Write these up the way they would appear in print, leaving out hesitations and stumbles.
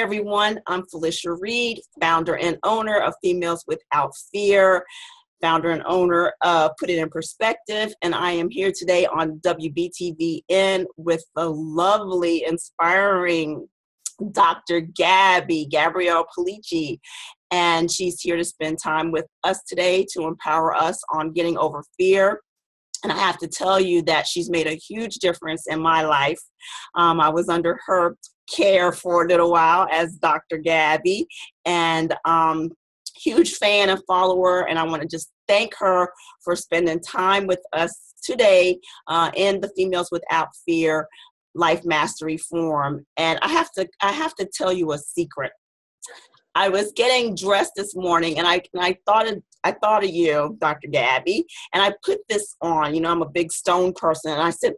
everyone. I'm Felicia Reed, founder and owner of Females Without Fear, founder and owner of Put It in Perspective, and I am here today on WBTVN with the lovely, inspiring Dr. Gabrielle Pelicci, and she's here to spend time with us today to empower us on getting over fear. And I have to tell you that she's made a huge difference in my life. I was under her care for a little while as Dr. Gabby, and huge fan and follower. And I want to just thank her for spending time with us today in the Females Without Fear Life Mastery Forum. And I have to tell you a secret. I was getting dressed this morning, and I thought of you, Dr. Gabby, and I put this on. You know, I'm a big stone person, and I said,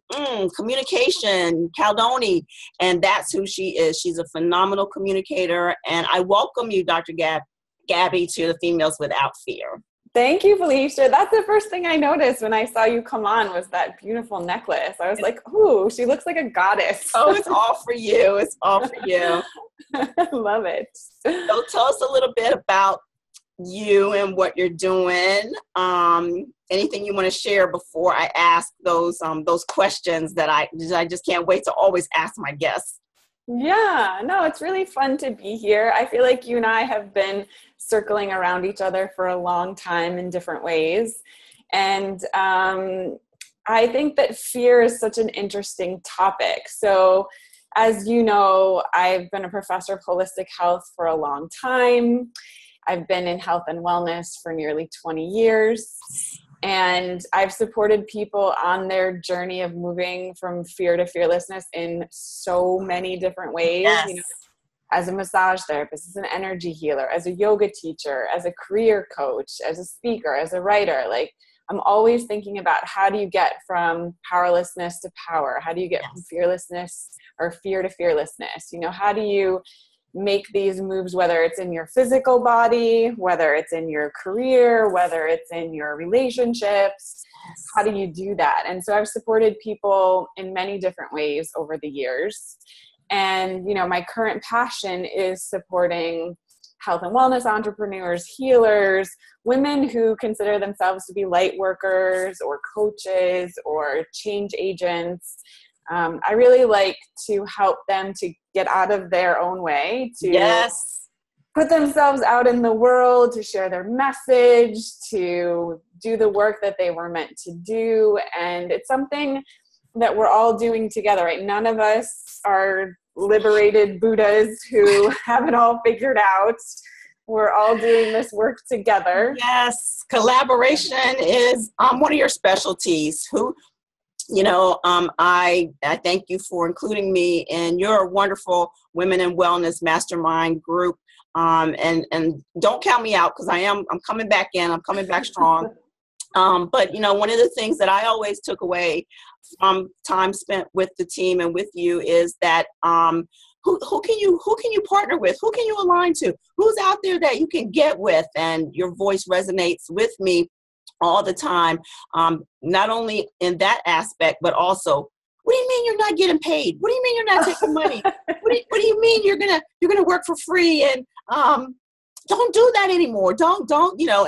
communication, Caldoni, and that's who she is. She's a phenomenal communicator, and I welcome you, Dr. Gabby, to the Females Without Fear. Thank you, Felicia. That's the first thing I noticed when I saw you come on was that beautiful necklace. I was like, ooh, she looks like a goddess. Oh, it's all for you. It's all for you. I love it. So tell us a little bit about you and what you're doing. Anything you want to share before I ask those questions that I just can't wait to always ask my guests. Yeah, no, it's really fun to be here. I feel like you and I have been circling around each other for a long time in different ways. And I think that fear is such an interesting topic. So as you know, I've been a professor of holistic health for a long time. I've been in health and wellness for nearly 20 years. And I've supported people on their journey of moving from fear to fearlessness in so many different ways. Yes. You know, as a massage therapist, as an energy healer, as a yoga teacher, as a career coach, as a speaker, as a writer. Like, I'm always thinking about how do you get from powerlessness to power? How do you get from fearlessness or fear to fearlessness? You know, how do you make these moves, whether it's in your physical body, whether it's in your career, whether it's in your relationships? How do you do that? And so I've supported people in many different ways over the years. And, you know, my current passion is supporting health and wellness entrepreneurs, healers, women who consider themselves to be light workers or coaches or change agents. I really like to help them to get out of their own way, to put themselves out in the world, to share their message, to do the work that they were meant to do. And it's something that we're all doing together, right? None of us are liberated Buddhas who have it all figured out. We're all doing this work together. Yes, collaboration is one of your specialties. I thank you for including me in your wonderful Women in Wellness Mastermind group. And don't count me out because I'm coming back in. I'm coming back strong. But, you know, one of the things that I always took away from time spent with the team and with you is that who can you partner with? Who can you align to? Who's out there that you can get with? And your voice resonates with me all the time, not only in that aspect, but also, what do you mean you're not getting paid? What do you mean you're not taking money? What do you mean you're gonna work for free? And don't do that anymore. Don't,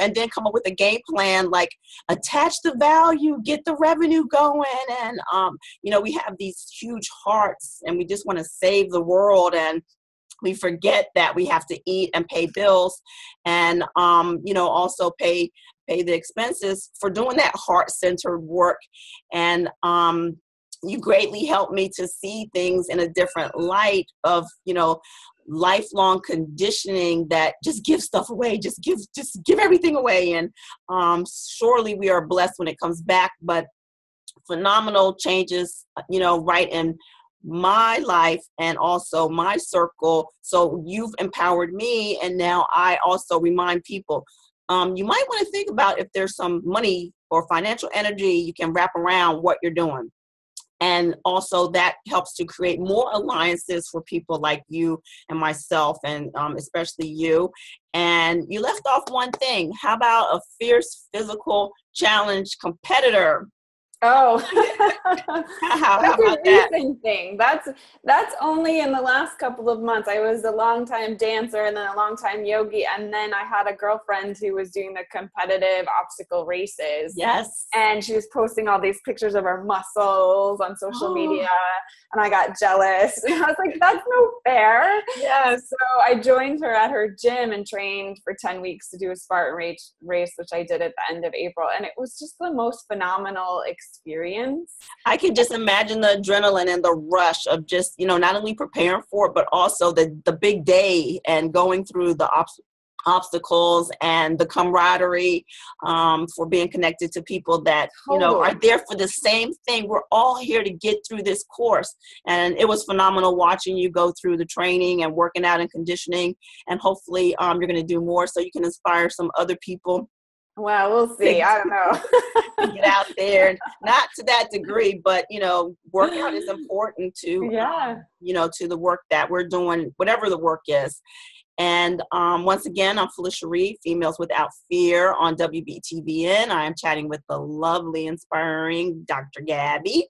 and then come up with a game plan, like attach the value, get the revenue going. And, we have these huge hearts and we just want to save the world. And we forget that we have to eat and pay bills and, also pay the expenses for doing that heart-centered work. And you greatly helped me to see things in a different light of, lifelong conditioning that just give stuff away, just give everything away. And surely we are blessed when it comes back, but phenomenal changes, right in my life and also my circle. So you've empowered me. And now I also remind people, you might want to think about if there's some money or financial energy you can wrap around what you're doing. And also that helps to create more alliances for people like you and myself, and especially you. And you left off one thing. How about a fierce physical challenge competitor? Oh, How that's a about that? recent thing. That's only in the last couple of months. I was a longtime dancer and then a longtime yogi, and then I had a girlfriend who was doing the competitive obstacle races. Yes. And she was posting all these pictures of her muscles on social media, and I got jealous. And I was like, that's no fair. Yes. So I joined her at her gym and trained for 10 weeks to do a Spartan race, which I did at the end of April. And it was just the most phenomenal experience. I can just imagine the adrenaline and the rush of just, not only preparing for it, but also the big day and going through the obstacles and the camaraderie, for being connected to people that, are there for the same thing. We're all here to get through this course. And it was phenomenal watching you go through the training and working out and conditioning. And hopefully you're going to do more so you can inspire some other people. Well, we'll see. I don't know. Get out there, not to that degree, but workout is important to to the work that we're doing, whatever the work is. And once again, I'm Felicia Reed, Females Without Fear on WBTVN. I am chatting with the lovely, inspiring Dr. Gabby.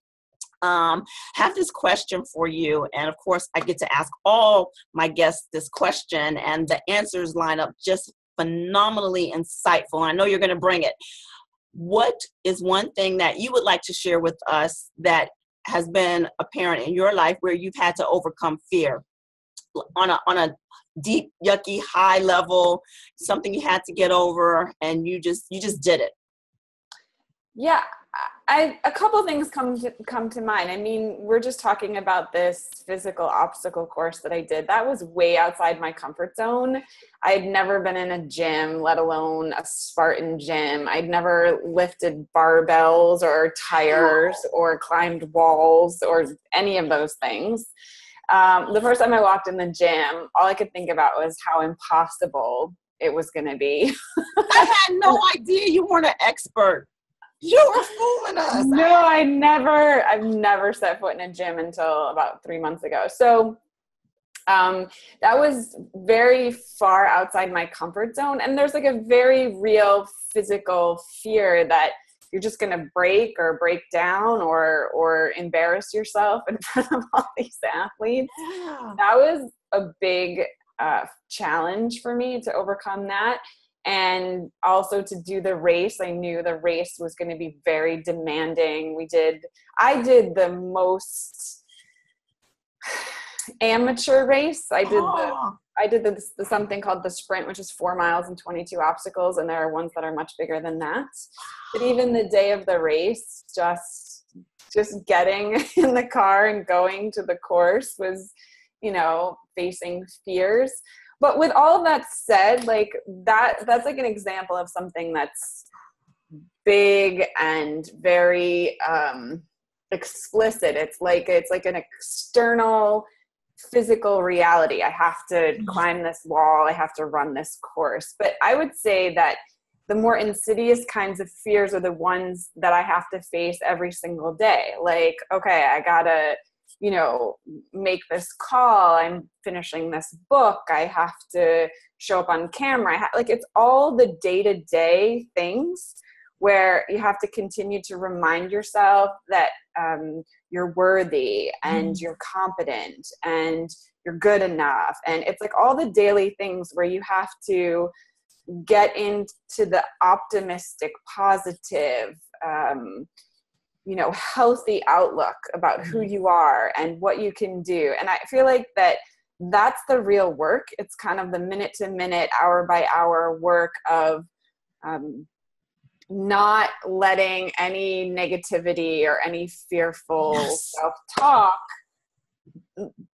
Have this question for you, and of course, I get to ask all my guests this question, and the answers line up just phenomenally insightful. I know you're going to bring it. What is one thing that you would like to share with us that has been apparent in your life where you've had to overcome fear on a deep, yucky, high level, something you had to get over, and you just did it? Yeah, a couple of things come to mind. I mean, we're just talking about this physical obstacle course that I did. That was way outside my comfort zone. I'd never been in a gym, let alone a Spartan gym. I'd never lifted barbells or tires or climbed walls or any of those things. The first time I walked in the gym, all I could think about was how impossible it was going to be. I had no idea you weren't an expert. You were fooling us. No, I've never set foot in a gym until about 3 months ago. So that was very far outside my comfort zone. And there's like a very real physical fear that you're just going to break down or embarrass yourself in front of all these athletes. Yeah. That was a big challenge for me to overcome that. And also to do the race, I knew the race was going to be very demanding. I did the most amateur race. I did the something called the sprint, which is 4 miles and 22 obstacles. And there are ones that are much bigger than that. But even the day of the race, just getting in the car and going to the course was, facing fears. But with all of that said, like that's like an example of something that's big and very explicit. It's like an external physical reality. I have to climb this wall. I have to run this course. But I would say that the more insidious kinds of fears are the ones that I have to face every single day. Like, okay, I gotta make this call. I'm finishing this book. I have to show up on camera. It's all the day-to-day things where you have to continue to remind yourself that you're worthy and you're competent and you're good enough. And it's like all the daily things where you have to get into the optimistic, positive, healthy outlook about who you are and what you can do. And I feel like that's the real work. It's kind of the minute to minute, hour by hour work of not letting any negativity or any fearful self-talk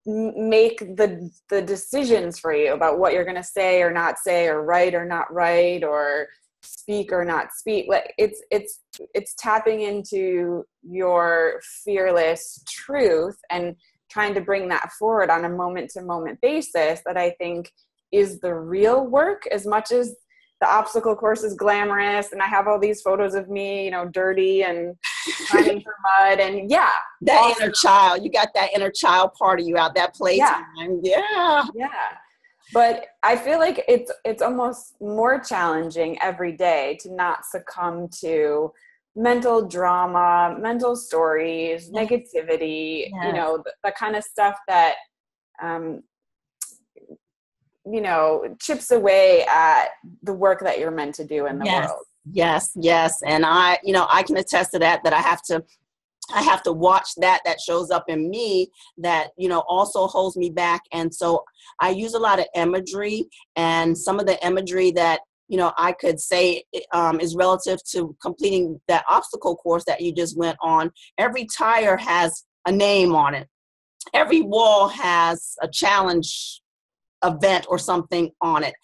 make the decisions for you about what you're going to say or not say, or write or not write, or speak or not speak. Like it's tapping into your fearless truth and trying to bring that forward on a moment to moment basis that I think is the real work. As much as the obstacle course is glamorous and I have all these photos of me, dirty and climbing for mud, and that inner child, you got that inner child part of you out, that playtime. Yeah. But I feel like it's almost more challenging every day to not succumb to mental drama, mental stories, Yes. negativity, Yes. you know, the kind of stuff that, you know, chips away at the work that you're meant to do in the Yes. world. Yes. Yes. And I, I can attest to that, I have to watch that shows up in me that, also holds me back. And so I use a lot of imagery, and some of the imagery that, I could say is relative to completing that obstacle course that you just went on. Every tire has a name on it. Every wall has a challenge event or something on it.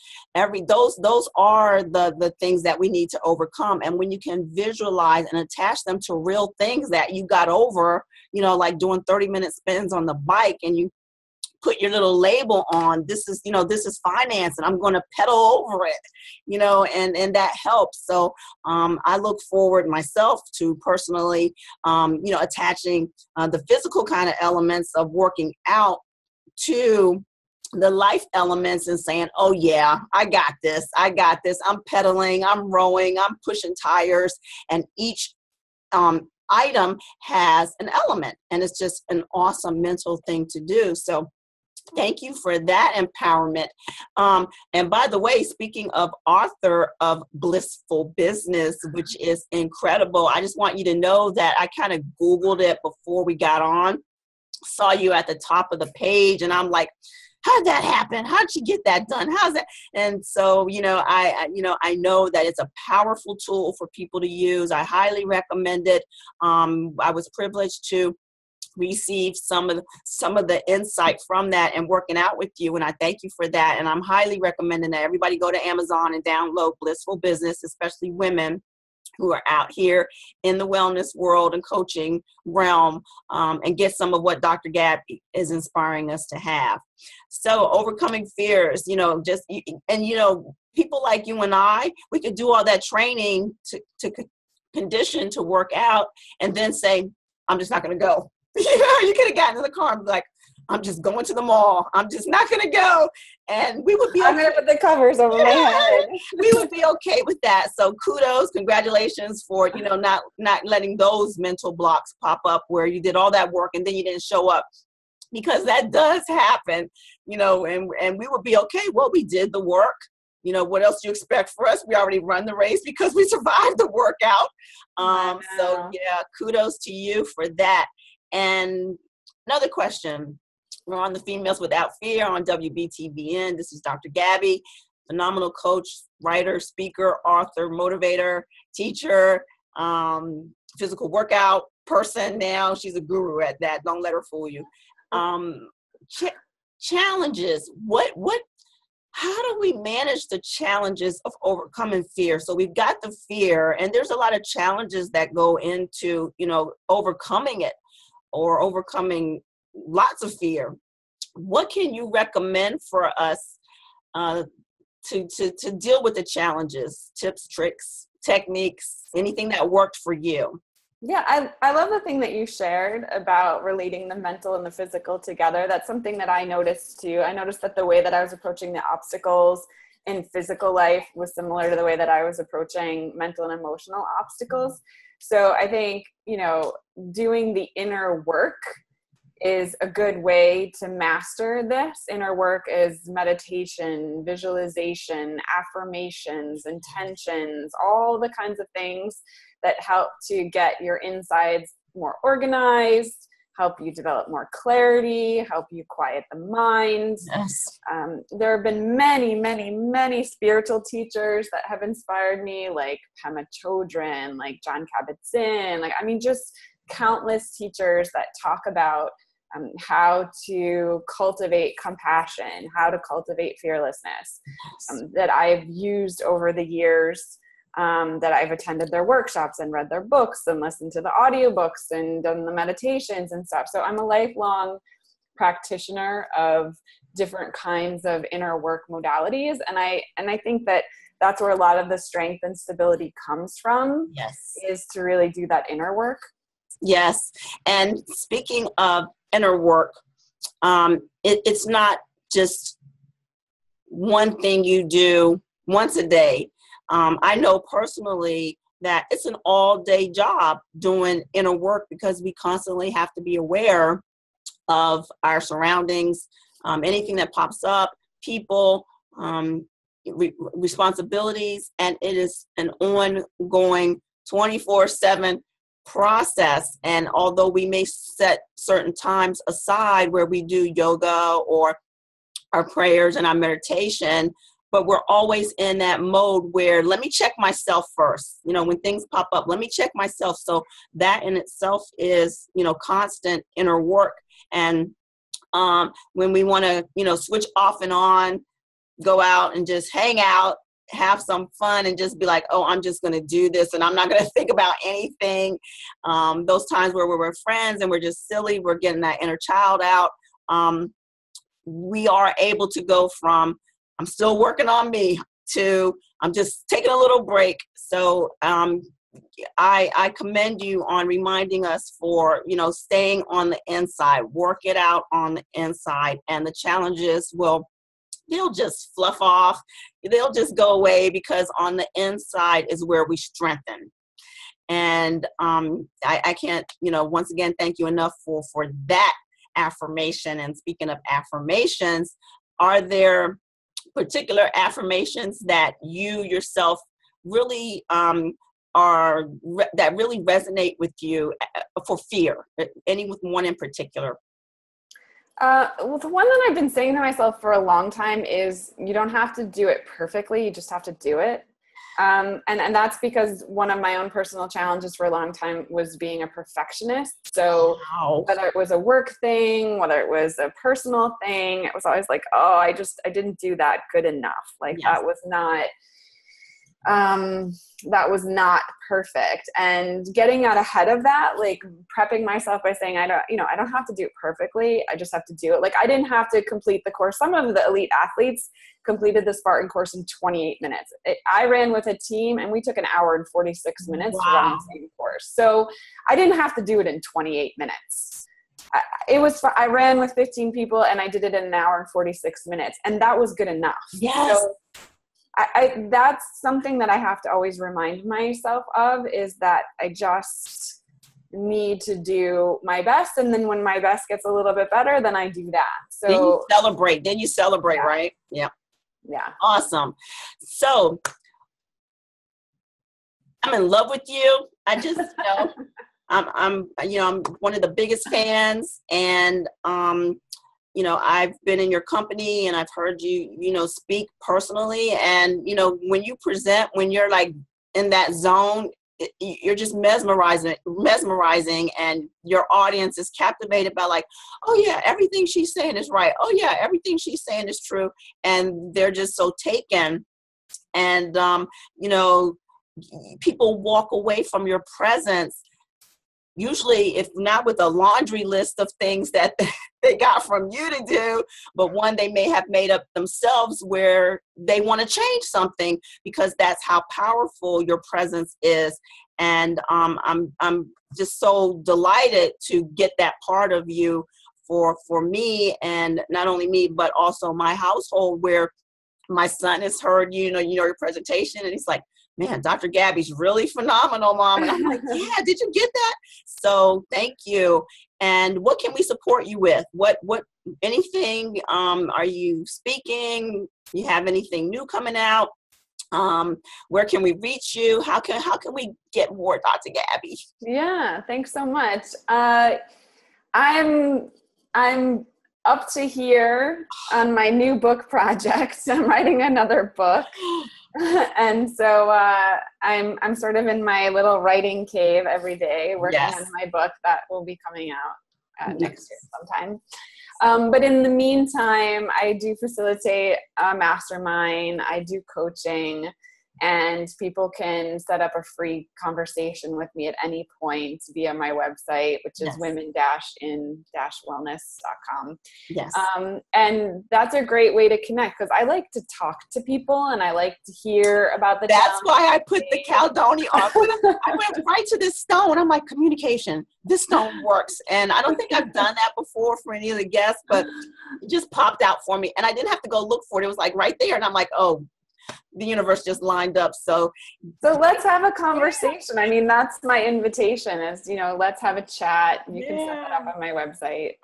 Those are the things that we need to overcome. And when you can visualize and attach them to real things that you got over, like doing 30-minute spins on the bike, and you put your little label on, this is finance, and I'm going to pedal over it, and that helps. So I look forward myself to personally, attaching the physical kind of elements of working out to the life elements and saying, oh yeah, I got this. I'm pedaling, I'm rowing, I'm pushing tires, and each item has an element, and it's just an awesome mental thing to do. So thank you for that empowerment. And by the way, speaking of author of Blissful Business, which is incredible, I just want you to know that I kind of Googled it before we got on, saw you at the top of the page, and I'm like, how did that happen? How'd you get that done? How's that? And so, I know that it's a powerful tool for people to use. I highly recommend it. I was privileged to receive some of the insight from that and working out with you, and I thank you for that. And I'm highly recommending that everybody go to Amazon and download Blissful Business, especially women who are out here in the wellness world and coaching realm, and get some of what Dr. Gabby is inspiring us to have. So overcoming fears, people like you and I, we could do all that training to condition to work out, and then say, I'm just not going to go. You could have gotten in the car and be like, I'm just going to the mall. I'm just not going to go. And we would be okay. I'm going to put the covers over my head. We would be okay with that. So kudos, congratulations for, not letting those mental blocks pop up where you did all that work and then you didn't show up, because that does happen, and we would be okay. Well, we did the work. What else do you expect for us? We already run the race because we survived the workout. So yeah, kudos to you for that. And another question. We're on the Females Without Fear on WBTVN. This is Dr. Gabby, phenomenal coach, writer, speaker, author, motivator, teacher, physical workout person now. She's a guru at that. Don't let her fool you. Challenges. How do we manage the challenges of overcoming fear? So we've got the fear, and there's a lot of challenges that go into, overcoming it, or overcoming lots of fear. What can you recommend for us to deal with the challenges? Tips, tricks, techniques, anything that worked for you? Yeah, I love the thing that you shared about relating the mental and the physical together. That's something that I noticed too. I noticed that the way that I was approaching the obstacles in physical life was similar to the way that I was approaching mental and emotional obstacles. So I think, doing the inner work is a good way to master this. Inner work is meditation, visualization, affirmations, intentions, all the kinds of things that help to get your insides more organized, help you develop more clarity, help you quiet the mind. Yes. There have been many, many, many spiritual teachers that have inspired me, like Pema Chodron, like John Kabat-Zinn, just countless teachers that talk about how to cultivate compassion, how to cultivate fearlessness, that I've used over the years, that I've attended their workshops and read their books and listened to the audiobooks and done the meditations and stuff. So I'm a lifelong practitioner of different kinds of inner work modalities. And I think that that's where a lot of the strength and stability comes from. Yes. Is to really do that inner work. Yes. And speaking of inner work, it's not just one thing you do once a day. I know personally that it's an all-day job doing inner work, because we constantly have to be aware of our surroundings, anything that pops up, people, responsibilities, and it is an ongoing 24/7 process. And although we may set certain times aside where we do yoga or our prayers and our meditation, but we're always in that mode where let me check myself first. When things pop up, let me check myself. So that in itself is, constant inner work. And when we want to, switch off and on, go out and just hang out, have some fun, and just be like, oh, I'm just going to do this and I'm not going to think about anything. Those times where we're with friends and we're just silly, we're getting that inner child out. We are able to go from I'm still working on me to I'm just taking a little break. So I commend you on reminding us for, staying on the inside, work it out on the inside, and the challenges they'll just fluff off. They'll just go away, because on the inside is where we strengthen. And I can't, once again, thank you enough for that affirmation. And speaking of affirmations, are there particular affirmations that you yourself really that really resonate with you for fear? Any with one in particular? Well, the one that I've been saying to myself for a long time is you don't have to do it perfectly. You just have to do it. And that's because one of my own personal challenges for a long time was being a perfectionist. So whether it was a work thing, whether it was a personal thing, it was always like, oh, I didn't do that good enough. Like yes. That was not perfect. And getting out ahead of that, like prepping myself by saying, I don't have to do it perfectly. I just have to do it. Like I didn't have to complete the course. Some of the elite athletes completed the Spartan course in 28 minutes. I ran with a team and we took an hour and 46 minutes to run the same course. So I didn't have to do it in 28 minutes. I ran with 15 people and I did it in an hour and 46 minutes. And that was good enough. Yes. So that's something that I have to always remind myself of, is that I just need to do my best. And then when my best gets a little bit better, then I do that. So then you celebrate, yeah. Right? Yeah. Yeah. Awesome. So I'm in love with you. I just, I'm one of the biggest fans, and, I've been in your company and I've heard you, speak personally. And, when you present, when you're like in that zone, you're just mesmerizing, and your audience is captivated by like, oh yeah, everything she's saying is right. Oh yeah, everything she's saying is true. And they're just so taken. And, people walk away from your presence, usually if not with a laundry list of things that they got from you to do, but one they may have made up themselves where they want to change something, because that's how powerful your presence is. And I'm just so delighted to get that part of you for me, and not only me, but also my household, where my son has heard, your presentation, and he's like, man, Dr. Gabby's really phenomenal, Mom. And I'm like, yeah, did you get that? So thank you. And what can we support you with? Anything, are you speaking? You have anything new coming out? Where can we reach you? How can we get more Dr. Gabby? Yeah, thanks so much. I'm up to here on my new book project. I'm writing another book. And so I'm sort of in my little writing cave every day, working on my book that will be coming out next year sometime. But in the meantime, I do facilitate a mastermind. I do coaching, and people can set up a free conversation with me at any point via my website, which is women-in-wellness.com. Yes. And that's a great way to connect, because I like to talk to people and I like to hear about the That's why I put the Caldoni on. I went right to this stone. I'm like, communication. This stone works. And I don't think I've done that before for any of the guests, but it just popped out for me. And I didn't have to go look for it. It was like right there. And I'm like, oh, the universe just lined up. So let's have a conversation. I mean, that's my invitation is, let's have a chat. You can set that up on my website.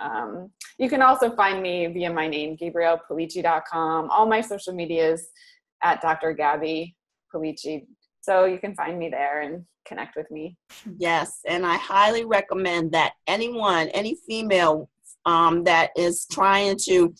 You can also find me via my name, GabriellePelicci.com. All my social medias at Dr. Gabby Pelicci. So you can find me there and connect with me. Yes. And I highly recommend that any female that is trying to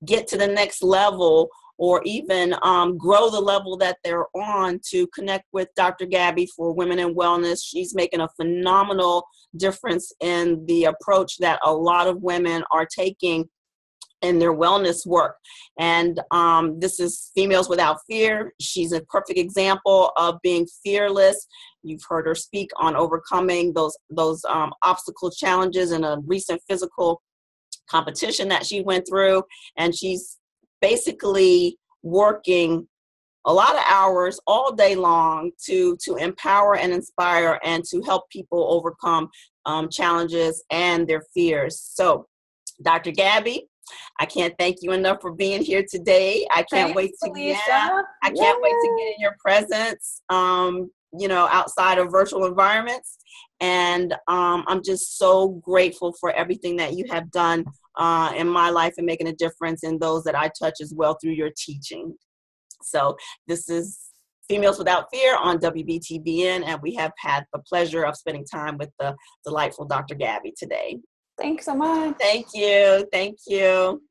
get to the next level or even grow the level that they're on, to connect with Dr. Gabby for Women in Wellness. She's making a phenomenal difference in the approach that a lot of women are taking in their wellness work. And this is Females Without Fear. She's a perfect example of being fearless. You've heard her speak on overcoming those obstacle challenges in a recent physical competition that she went through. And she's basically working a lot of hours all day long to empower and inspire and to help people overcome challenges and their fears. So, Dr. Gabby, I can't thank you enough for being here today. I can't wait to get in your presence, outside of virtual environments. And I'm just so grateful for everything that you have done in my life and making a difference in those that I touch as well through your teaching. So this is Females Without Fear on WBTBN, and we have had the pleasure of spending time with the delightful Dr. Gabby today. Thanks so much. Thank you. Thank you.